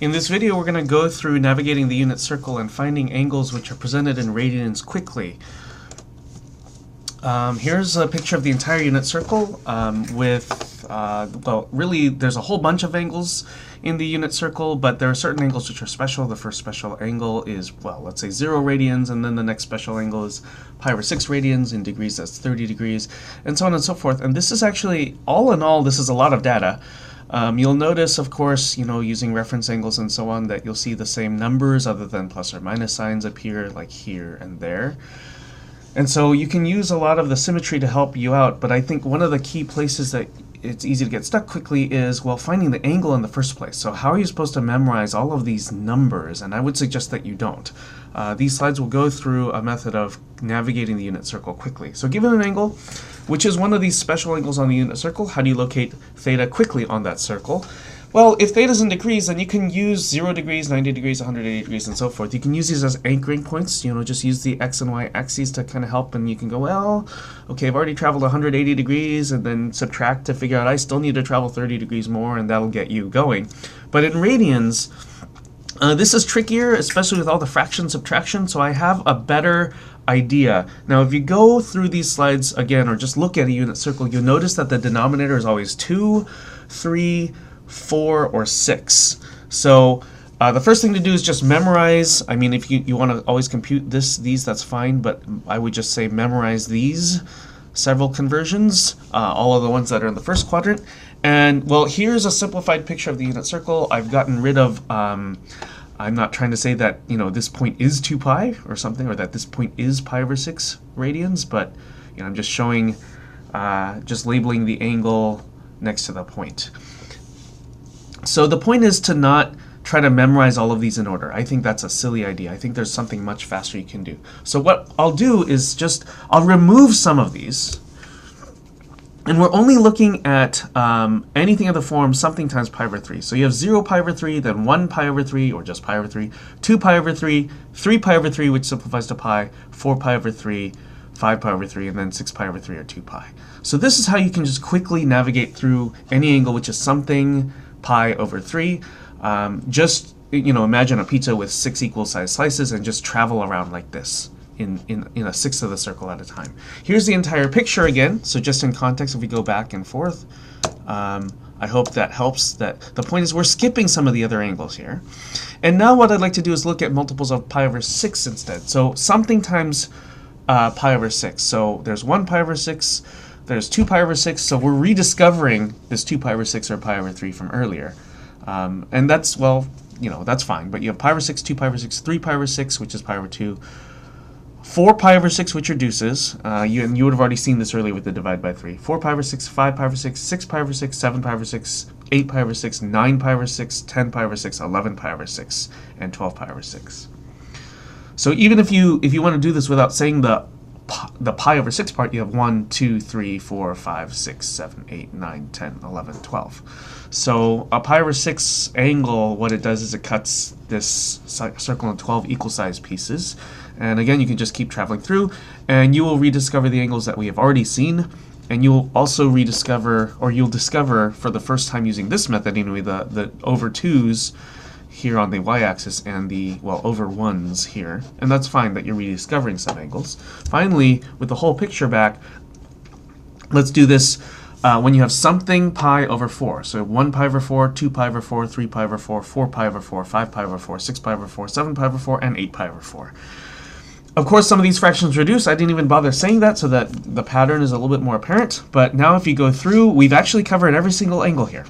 In this video, we're going to go through navigating the unit circle and finding angles which are presented in radians quickly. Here's a picture of the entire unit circle well, really, there's a whole bunch of angles in the unit circle, but there are certain angles which are special. The first special angle is, well, let's say 0 radians, and then the next special angle is pi over 6 radians. In degrees, that's 30 degrees, and so on and so forth. And this is actually, all in all, this is a lot of data. You'll notice, of course, using reference angles and so on, that you'll see the same numbers other than plus or minus signs appear, like here and there. And so you can use a lot of the symmetry to help you out, but I think one of the key places that it's easy to get stuck quickly is, well, finding the angle in the first place. So how are you supposed to memorize all of these numbers? And I would suggest that you don't. These slides will go through a method of navigating the unit circle quickly. So given an angle, which is one of these special angles on the unit circle, how do you locate theta quickly on that circle? Well, if theta is in degrees, then you can use 0 degrees, 90 degrees, 180 degrees, and so forth. You can use these as anchoring points, just use the x and y axes to kind of help, and you can go, well, okay, I've already traveled 180 degrees, and then subtract to figure out I still need to travel 30 degrees more, and that'll get you going. But in radians, this is trickier, especially with all the fraction subtraction, so I have a better idea. Now, if you go through these slides again, or just look at a unit circle, you'll notice that the denominator is always 2, 3, 4, or 6. So the first thing to do is just memorize. I mean, if you want to always compute these, that's fine, but I would just say memorize these several conversions, all of the ones that are in the first quadrant. And, well, here's a simplified picture of the unit circle. I've gotten rid of, I'm not trying to say that, this point is 2 pi or something, or that this point is pi over 6 radians, but, I'm just showing, just labeling the angle next to the point. So the point is to not try to memorize all of these in order. I think that's a silly idea. I think there's something much faster you can do. So what I'll do is I'll remove some of these, and we're only looking at anything of the form something times pi over 3. So you have 0 pi over 3, then 1 pi over 3, or just pi over 3, 2 pi over 3, 3 pi over 3, which simplifies to pi, 4 pi over 3, 5 pi over 3, and then 6 pi over 3, or 2 pi. So this is how you can just quickly navigate through any angle which is something pi over 3. Just imagine a pizza with 6 equal sized slices and just travel around like this in a sixth of the circle at a time. Here's the entire picture again. So just in context, if we go back and forth, I hope that helps. That the point is we're skipping some of the other angles here. And now what I'd like to do is look at multiples of pi over 6 instead. So something times pi over 6. So there's 1 pi over 6. There's 2 pi over 6, so we're rediscovering this 2 pi over 6 or pi over 3 from earlier. And that's, well, that's fine. But you have pi over 6, 2 pi over 6, 3 pi over 6, which is pi over 2, 4 pi over 6, which reduces. And you would have already seen this earlier with the divide by 3. 4 pi over 6, 5 pi over 6, 6 pi over 6, 7 pi over 6, 8 pi over 6, 9 pi over 6, 10 pi over 6, 11 pi over 6, and 12 pi over 6. So even if you want to do this without saying the pi over 6 part, you have 1, 2, 3, 4, 5, 6, 7, 8, 9, 10, 11, 12. So a pi over 6 angle, what it does is it cuts this circle in 12 equal sized pieces. And again, you can just keep traveling through, and you will rediscover the angles that we have already seen. And you'll also rediscover, or you'll discover for the first time using this method anyway, the over 2's here on the y-axis and the, well, over 1's here. And that's fine that you're rediscovering some angles. Finally, with the whole picture back, let's do this when you have something pi over 4. So 1 pi over 4, 2 pi over 4, 3 pi over 4, 4 pi over 4, 5 pi over 4, 6 pi over 4, 7 pi over 4, and 8 pi over 4. Of course, some of these fractions reduce. I didn't even bother saying that so that the pattern is a little bit more apparent. But now if you go through, we've actually covered every single angle here.